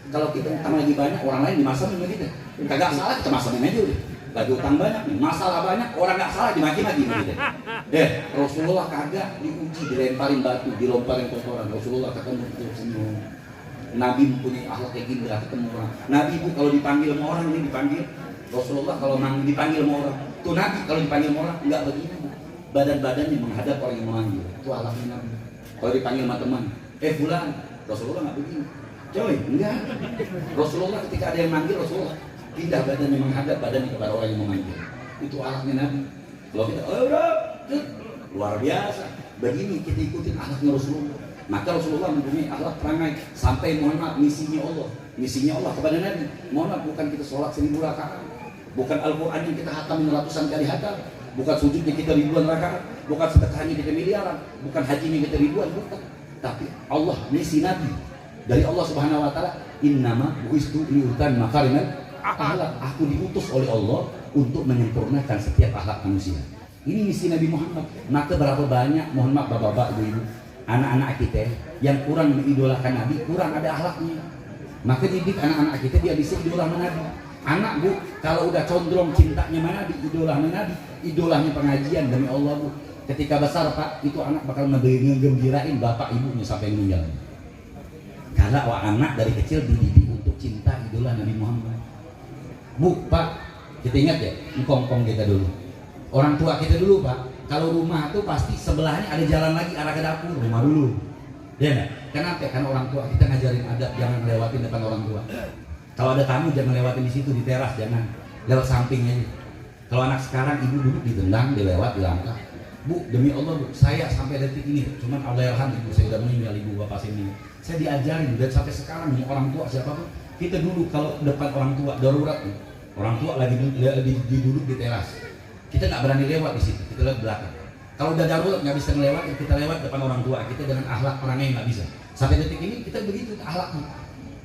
Kalau kita utang lagi banyak, orang lain dimasamin sama kita. Kagak salah kita masamin aja udah. Lagi utang banyak nih, masalah banyak, orang nggak salah dimaki-maki gitu. Rasulullah kagak diuji, dilemparin batu, dilomparin kotoran. Rasulullah ketemu senyum. Nabi mempunyai akhlak kayak gini, ketemu orang. Nabi Bu kalau dipanggil sama orang ini dipanggil. Rasulullah kalau dipanggil sama orang, tuh Nabi kalau dipanggil sama orang nggak begini Bu. Badan-badannya menghadap orang yang memanggil. Itu akhlaknya Nabi. Kalau dipanggil sama teman, fulan, Rasulullah nggak begini. Coy, enggak. Rasulullah ketika ada yang manggil, Rasulullah pindah badannya menghadap badannya kepada orang yang memanggil. Itu akhlaknya Nabi. Kalau kita, luar biasa. Begini kita ikutin akhlaknya Rasulullah. Maka Rasulullah mempunyai akhlak perangai sampai mohon maaf misinya Allah. Misinya Allah kepada Nabi. Mohon maaf bukan kita sholat 1000 rakaat, bukan Al-Quran yang kita hatamin ratusan kali hatam, bukan sujudnya kita ribuan rakaat, bukan sedekahnya kita miliaran, bukan hajinya kita ribuan, bukan. Tapi Allah misi Nabi dari Allah Subhanahu Wa Taala. Innama buistu liutan makarimat akhlak. Aku diutus oleh Allah untuk menyempurnakan setiap akhlak manusia. Ini misi Nabi Muhammad. Maka berapa banyak, mohon maaf bapak-bapak, ibu-ibu, anak-anak kita yang kurang mengidolakan Nabi, kurang ada akhlaknya. Maka didik anak-anak kita dia bisa idola Nabi. Anak bu, kalau udah condong cintanya sama Nabi, idola Nabi, idolanya pengajian demi Allah bu. Ketika besar pak, itu anak bakal ngegembirain bapak ibunya sampai meninggal. Karena anak dari kecil dididik untuk cinta idola Nabi Muhammad. Bu, pak, kita ingat ya, engkong-engkong kita dulu. Orang tua kita dulu pak, kalau rumah tuh pasti sebelahnya ada jalan lagi arah ke dapur, rumah dulu. Ya enggak? Kenapa? Karena orang tua kita ngajarin adab, jangan lewatin depan orang tua. Kalau ada tamu jangan lewatin di situ, di teras, jangan lewat sampingnya. Kalau anak sekarang ibu duduk ditendang, dilewat, dilangkah. Bu, demi Allah bu, saya sampai detik ini, cuman Allah yarham ibu saya udah meninggal, ibu bapak saya meninggal. Saya diajarin dan sampai sekarang nih orang tua siapapun, kita dulu kalau depan orang tua darurat nih, orang tua lagi duduk di teras, kita nggak berani lewat di situ, kita lewat belakang. Kalau udah darurat nggak bisa ngelewat, kita lewat depan orang tua kita dengan akhlak orangnya nggak bisa. Sampai detik ini kita begitu akhlaknya.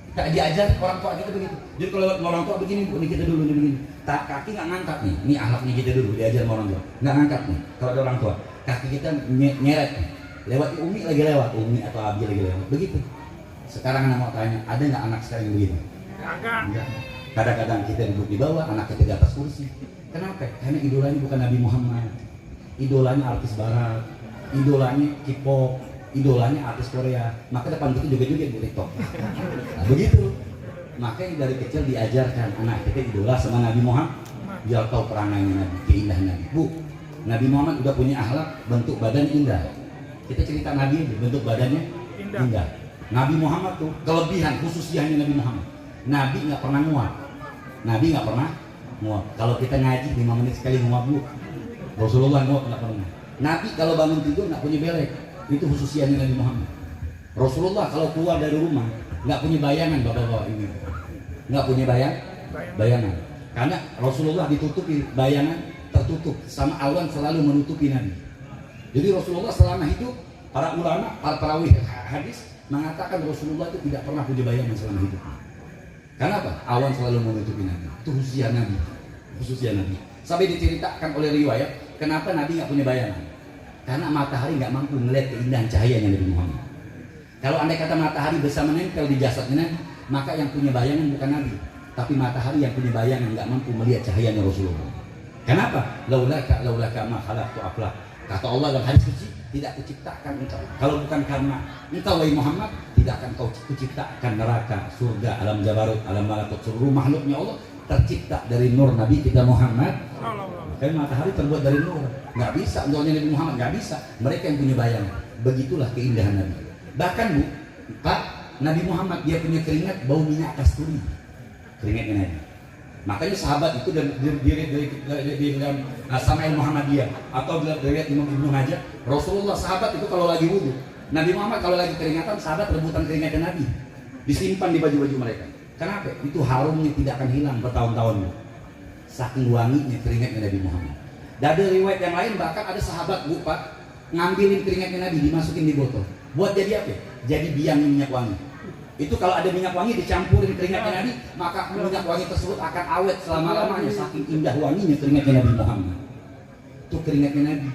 Kita diajar orang tua kita begitu. Jadi kalau lewat orang tua begini, ini kita dulu nih begini. Kaki nggak ngangkat nih. Ini akhlaknya kita dulu diajar sama orang tua. Nggak ngangkat nih. Kalau ada orang tua, kaki kita nyeret nih. Lewat Umi lagi lewat, Umi atau Abi lagi lewat. Begitu. Sekarang anak mau tanya, ada nggak anak sekarang yang begitu? Enggak. Kadang-kadang kita duduk di bawah, anak kita di atas kursi. Kenapa? Karena idolanya bukan Nabi Muhammad. Idolanya artis barat, idolanya K-pop, idolanya artis Korea. Maka depan kita juga-juga di TikTok. Nah, begitu. Makanya dari kecil diajarkan anak kita idola sama Nabi Muhammad, biar tahu perangainya Nabi, keindahan Nabi. Bu, Nabi Muhammad udah punya akhlak, bentuk badan indah. Kita cerita Nabi bentuk badannya indah. Nabi Muhammad tuh kelebihan khususnya Nabi Muhammad. Nabi nggak pernah muak. Nabi nggak pernah muak. Kalau kita ngaji 5 menit sekali muak bu. Rasulullah nggak pernah. Nabi kalau bangun tidur nggak punya belek. Itu khususnya Nabi Muhammad. Rasulullah kalau keluar dari rumah nggak punya bayangan bapak-bapak ini. Nggak punya bayangan. Karena Rasulullah ditutupi bayangan tertutup sama awan selalu menutupi Nabi. Jadi Rasulullah selama hidup, para ulama, para perawih hadis mengatakan Rasulullah itu tidak pernah punya bayangan selama hidup. Kenapa? Awan selalu menutupi Nabi. Itu khususnya Nabi. Khususnya Nabi. Sampai diceritakan oleh riwayat, kenapa Nabi nggak punya bayangan? Karena matahari nggak mampu melihat keindahan cahayanya Nabi Muhammad. Kalau andai kata matahari bisa menempel di jasadnya Nabi, maka yang punya bayangan bukan Nabi, tapi matahari yang punya bayangan nggak mampu melihat cahayanya Rasulullah. Kenapa? Laulaka ma khalaqtu aflah. Kata Allah dalam hadis suci, tidak kuciptakan engkau. Kalau bukan karena engkau wahai Muhammad, tidak akan kau kuciptakan neraka, surga, alam jabarut, alam malakut, seluruh makhluknya Allah tercipta dari nur Nabi kita Muhammad. Kan matahari terbuat dari nur, nggak bisa untuknya Nabi Muhammad, nggak bisa. Mereka yang punya bayangan. Begitulah keindahan Nabi. Bahkan bu, Pak, Nabi Muhammad dia punya keringat bau minyak kasturi, keringatnya Nabi. Makanya sahabat itu dari dalam Samail Muhammadiyah atau dari Imam Ibnu Hajar, Rasulullah sahabat itu kalau lagi wudhu, Nabi Muhammad kalau lagi keringatan, sahabat rebutan keringatnya Nabi, disimpan di baju-baju mereka. Kenapa? Itu harumnya tidak akan hilang bertahun-tahun. Saking wanginya keringatnya Nabi Muhammad. Dan ada riwayat yang lain bahkan ada sahabat bu Pak ngambilin keringatnya Nabi dimasukin di botol. Buat jadi apa? Jadi biang minyak wangi. Itu kalau ada minyak wangi dicampurin keringatnya Nabi, maka minyak wangi tersebut akan awet selama-lamanya. Saking indah wanginya keringatnya Nabi Muhammad. Itu keringatnya Nabi.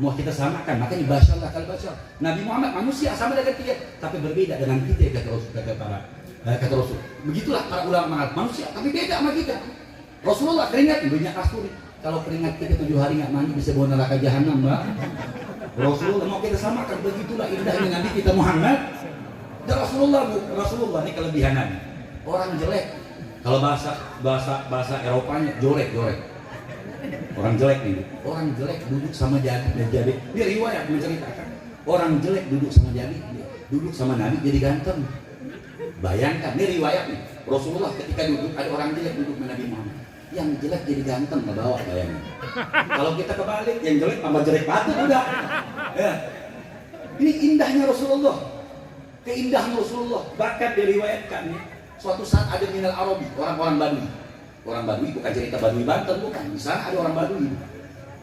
Mau kita samakan, makanya basyarlah kal basyar. Nabi Muhammad manusia sama dengan kita, tapi berbeda dengan kita kata Rasul. Begitulah para ulama mengatakan manusia, tapi beda sama kita. Rasulullah keringat minyak kasturi. Kalau keringat kita 7 hari nggak mandi bisa bawa neraka jahanam, Mbak. Rasulullah mau kita samakan, begitulah indahnya Nabi kita Muhammad. Dan Rasulullah ini kelebihan Nabi. Orang jelek, kalau bahasa Eropanya jorek. Orang jelek nih, orang jelek duduk sama jadi. Ini riwayat menceritakan orang jelek duduk sama Nabi jadi ganteng. Bayangkan, ini riwayat nih. Rasulullah ketika duduk ada orang jelek duduk sama Nabi Muhammad. Yang jelek jadi ganteng ke bawah, bayangin. Kalau kita kebalik, yang jelek tambah jelek patut udah. Ya. Ini indahnya Rasulullah. Keindahan Rasulullah. Bahkan diriwayatkan suatu saat ada minal Arabi, orang-orang Badui. Orang Badui bukan cerita Badui Banten, bukan. Di sana ada orang Badui.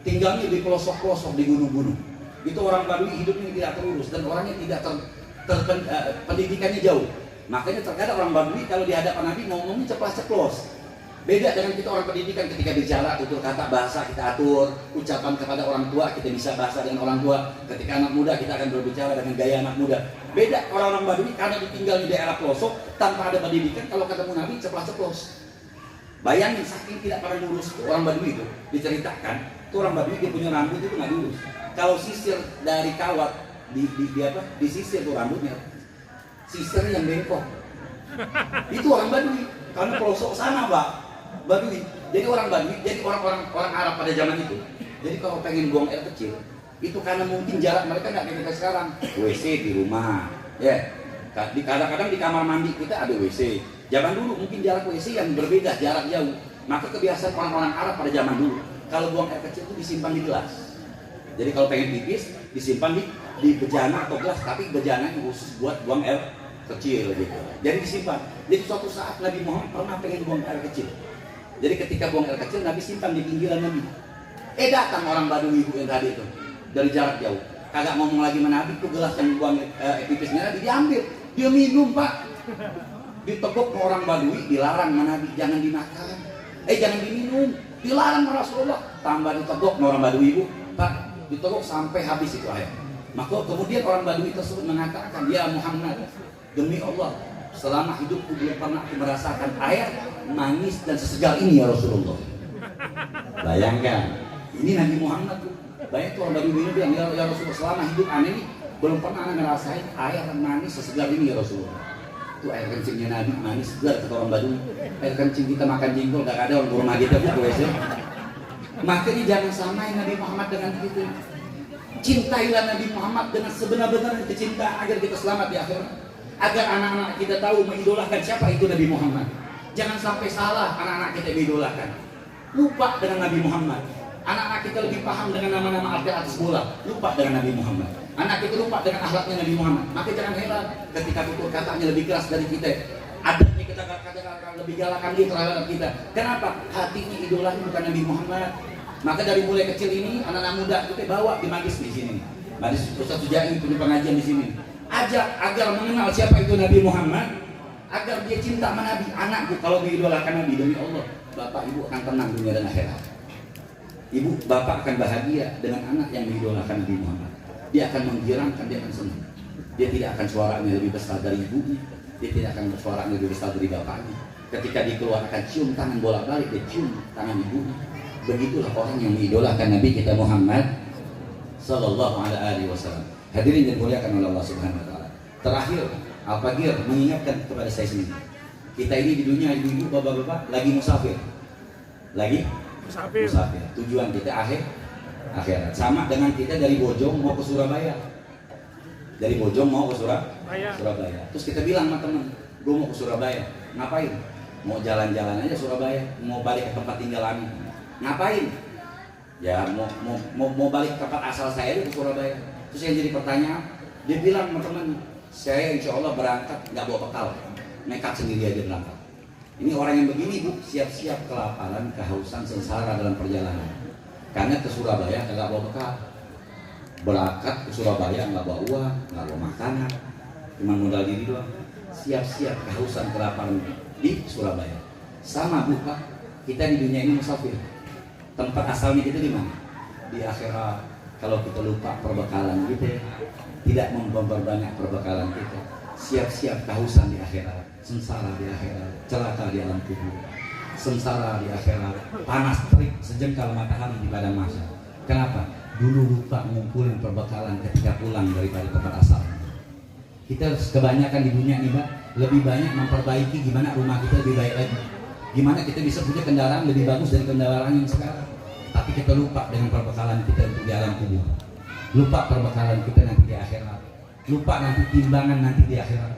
Tinggalnya di pelosok-pelosok di gunung-gunung. Itu orang Badui hidupnya tidak terurus dan orangnya tidak pendidikannya jauh. Makanya terkadang orang Badui kalau di hadapan Nabi ngomongnya ceplas-ceplos. Beda dengan kita orang pendidikan, ketika bicara tutur kata bahasa kita atur, ucapan kepada orang tua kita bisa bahasa dengan orang tua. Ketika anak muda kita akan berbicara dengan gaya anak muda. Beda orang-orang Badui karena ditinggal di daerah pelosok tanpa ada pendidikan, kalau ketemu Nabi ceplas-ceplos. Bayangin saking tidak pernah lurus orang Badui itu, diceritakan tuh orang Badui dia punya rambut itu nggak lurus. Kalau sisir dari kawat disisir tuh rambutnya, sisir yang bengkok. Itu orang Badui karena pelosok sana, Pak. Badui. Jadi orang Badui, jadi orang Arab pada zaman itu. Jadi kalau pengen buang air kecil, itu karena mungkin jarak mereka nggak kayak kita sekarang. WC di rumah, ya. Kadang-kadang di kamar mandi kita ada WC. Zaman dulu mungkin jarak WC yang berbeda, jarak jauh. Maka kebiasaan orang-orang Arab pada zaman dulu, kalau buang air kecil itu disimpan di gelas. Jadi kalau pengen pipis, disimpan di bejana atau gelas, tapi bejana yang khusus buat buang air kecil gitu. Jadi disimpan. Jadi suatu saat Nabi Muhammad pernah pengen buang air kecil. Jadi ketika buang air kecil, Nabi simpan di pinggiran Nabi. Datang orang Badui ibu yang tadi itu dari jarak jauh. Kagak ngomong lagi sama Nabi, tuh gelas yang buang pipisnya Nabi diambil, dia minum, Pak. Diteguk ke orang Badui, dilarang sama Nabi, jangan dimakan, jangan diminum, dilarang sama Rasulullah. Tambah diteguk ke orang Badui ibu, Pak, diteguk sampai habis itu air. Maka kemudian orang Badui tersebut mengatakan, ya Muhammad, demi Allah, selama hidupku belum pernah aku merasakan air manis dan sesegar ini ya Rasulullah. Bayangkan, ini Nabi Muhammad tuh. Banyak tuh orang Badui ini bilang, ya Rasulullah, selama hidup aneh ini belum pernah ngerasain air manis sesegar ini ya Rasulullah. Itu air kencingnya Nabi manis segar kata orang Badui. Air kencing kita makan jengkol, gak ada orang rumah kita buat WC. Makanya jangan samain Nabi Muhammad dengan itu. Cintailah Nabi Muhammad dengan sebenar-benarnya kecintaan agar kita selamat di akhirat. Agar anak-anak kita tahu mengidolakan siapa itu Nabi Muhammad. Jangan sampai salah anak-anak kita diidolakan. Lupa dengan Nabi Muhammad. Anak-anak kita lebih paham dengan nama-nama artis atas bola. Lupa dengan Nabi Muhammad. Anak kita lupa dengan akhlaknya Nabi Muhammad. Maka jangan heran ketika tutur katanya lebih keras dari kita. Adabnya kita katakan lebih galakan dia terhadap kita. Kenapa? Hatinya idolanya bukan Nabi Muhammad. Maka dari mulai kecil ini anak-anak muda kita bawa di majlis di sini. Majlis Ustaz Sujai punya pengajian di sini. Ajak agar mengenal siapa itu Nabi Muhammad, agar dia cinta sama Nabi. Anakku kalau mengidolakan Nabi, demi Allah, bapak ibu akan tenang dunia dan akhirat. Ibu bapak akan bahagia dengan anak yang mengidolakan Nabi Muhammad. Dia akan menggirankan, dia akan senang. Dia tidak akan suaranya lebih besar dari ibunya, dia tidak akan suaranya lebih besar dari bapaknya. Ketika dikeluarkan cium tangan bolak-balik, dia cium tangan ibunya. Begitulah orang yang mengidolakan Nabi kita Muhammad sallallahu alaihi wasallam. Hadirin yang dimuliakan oleh Allah Subhanahu wa taala. Terakhir, Al-Faqir mengingatkan kepada saya sendiri. Kita ini di dunia ibu-ibu, bapak-bapak lagi musafir. Lagi musafir. Tujuan kita akhirat. Sama dengan kita dari Bojong mau ke Surabaya. Dari Bojong mau ke Surabaya. Terus kita bilang sama teman, gue mau ke Surabaya. Ngapain? Mau jalan-jalan aja Surabaya, mau balik ke tempat tinggal kami. Ngapain? Ya mau balik ke tempat asal saya di Surabaya. Terus yang jadi pertanyaan, dia bilang sama teman, saya insya Allah berangkat nggak bawa bekal, nekat sendiri aja berangkat. Ini orang yang begini bu, siap-siap kelaparan, kehausan, sengsara dalam perjalanan. Karena ke Surabaya nggak bawa bekal, berangkat ke Surabaya nggak bawa uang, nggak bawa makanan, cuma modal diri doang. Siap-siap kehausan, kelaparan di Surabaya. Sama bu pak, kita di dunia ini musafir. Tempat asalnya kita di mana? Di akhirat. Kalau kita lupa perbekalan kita, tidak memperbanyak perbekalan kita, siap-siap kehausan di akhirat, sengsara di akhirat, celaka di alam kubur, sengsara di akhirat, panas terik sejengkal matahari di padang mahsyar. Kenapa? Dulu lupa ngumpulin perbekalan ketika pulang daripada tempat asal. Kita kebanyakan di dunia ini, Mbak, lebih banyak memperbaiki gimana rumah kita lebih baik lagi, gimana kita bisa punya kendaraan lebih bagus dari kendaraan yang sekarang. Tapi kita lupa dengan perbekalan kita untuk di alam kubur, lupa perbekalan kita nanti di akhirat, lupa nanti timbangan nanti di akhirat.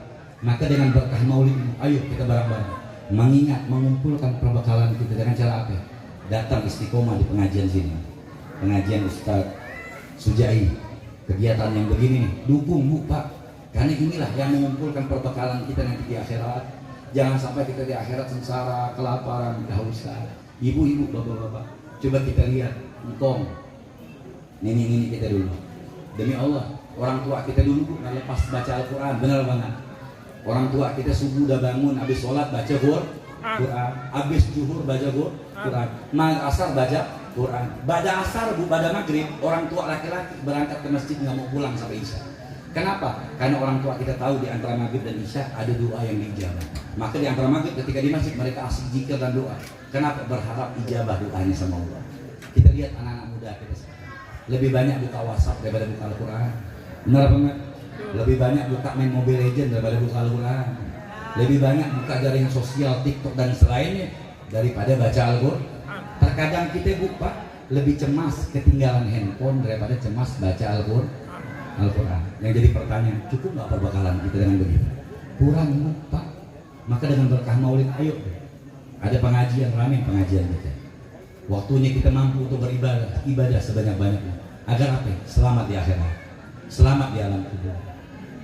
Maka dengan berkah maulid ini, ayo kita bareng-bareng mengingat, mengumpulkan perbekalan kita dengan cara apa? Datang istiqomah di pengajian sini, pengajian Ustaz Sujai, kegiatan yang begini nih, dukung bu pak, karena inilah yang mengumpulkan perbekalan kita nanti di akhirat. Jangan sampai kita di akhirat sengsara, kelaparan, kehausan. Ibu-ibu, bapak-bapak, coba kita lihat engkong nini kita dulu. Demi Allah, orang tua kita dulu nggak lepas baca Al-Quran, benar banget. Orang tua kita subuh udah bangun, habis sholat baca Quran. Habis zuhur baca Quran. Asar baca Quran. Pada asar, pada maghrib, orang tua laki-laki berangkat ke masjid nggak mau pulang sampai isya. Kenapa? Karena orang tua kita tahu di antara maghrib dan isya ada doa yang diijabah. Maka di antara maghrib ketika di masjid mereka asik zikir dan doa. Kenapa? Berharap ijabah doanya sama Allah. Kita lihat anak-anak muda kita sekarang lebih banyak buka WhatsApp daripada buka Al-Quran. Benar apa enggak? Lebih banyak buka main Mobile Legends daripada buka Al-Quran. Lebih banyak buka jaringan sosial, TikTok dan selainnya daripada baca Al-Quran. Terkadang kita buka lebih cemas ketinggalan handphone daripada cemas baca Al-Quran. Yang jadi pertanyaan, cukup nggak perbekalan kita dengan begitu? Kurang lupa. Maka dengan berkah maulid, ayo ada pengajian, ramai pengajian kita. Waktunya kita mampu untuk ibadah sebanyak-banyaknya. Agar apa? Selamat di akhirat, selamat di alam kubur.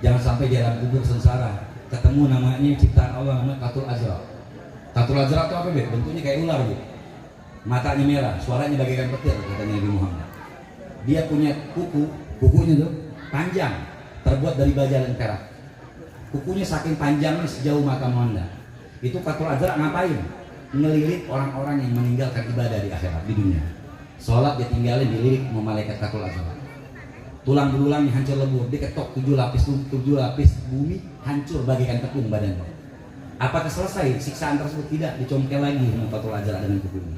Jangan sampai di alam kubur sengsara. Ketemu namanya ciptaan Allah, namanya Katul Azra. Katul Azra itu apa? Bentuknya kayak ular, Bu. Matanya merah, suaranya bagaikan petir, katanya Nabi Muhammad. Dia punya kukunya tuh panjang, terbuat dari baja dan perak. Kukunya saking panjangnya sejauh mata memandang. Itu Katul Azra ngapain? Ngelilit orang-orang yang meninggalkan ibadah di akhirat, di dunia. Sholat dia tinggalin, dililit sama malaikat Katul Azra. Tulang belulangnya hancur lebur, diketok 7 lapis bumi, hancur bagaikan tepung badannya. Apakah selesai siksaan tersebut? Tidak, dicongkel lagi sama Katul Azra dengan kukunya.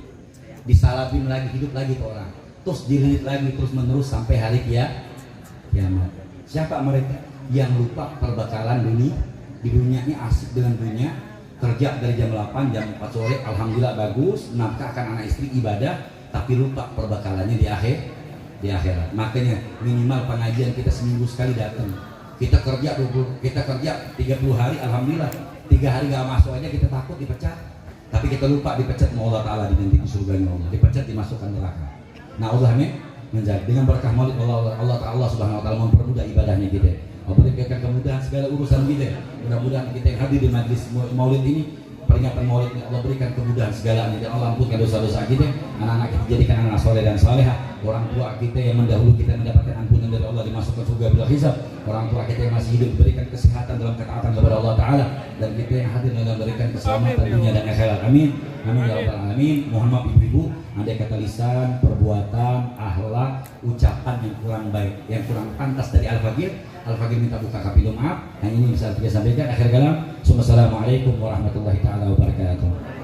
Disalapin lagi, hidup lagi ke orang. Terus dililit lagi terus menerus sampai hari kiamat. Siapa mereka yang lupa perbekalan dunia? Di dunia ini asik dengan dunia, kerja dari jam 8 jam 4 sore, alhamdulillah bagus, nafkahkan anak istri, ibadah, tapi lupa perbekalannya di akhirat. Makanya minimal pengajian kita seminggu sekali datang. Kita kerja 30 hari, alhamdulillah 3 hari nggak masuk aja kita takut dipecat. Tapi kita lupa dipecat sama Allah Ta'ala di surga Allah, dipecat dimasukkan neraka. Nah Allah menjaga dengan berkah maulid Allah Ta'ala Subhanahu Wa Ta'ala mempermudah ibadahnya kita. Memberikan kemudahan segala urusan kita. Mudah-mudahan kita yang hadir di majlis maulid ini, peringatan maulid ini, Allah berikan kemudahan segalanya dan Allah ampunkan dosa-dosa kita. Anak-anak kita jadikan anak soleh dan salehah. Orang tua kita yang mendahulu kita mendapatkan ampunan dari Allah, dimasukkan surga bila hisab. Orang tua kita yang masih hidup diberikan kesehatan dalam ketaatan kepada Allah Ta'ala, dan kita yang hadir dalam memberikan keselamatan dunia dan akhirat. Amin. Amin ya rabbal alamin. Mohon maaf ibu-ibu, ada kata lisan, perbuatan, akhlak, ucapan yang kurang baik, yang kurang pantas dari Al-Faqir. Al-Faqir minta buka kapilu maaf. Hanya ini bisa kita sampaikan. Akhir kalam, assalamualaikum warahmatullahi taala wabarakatuh.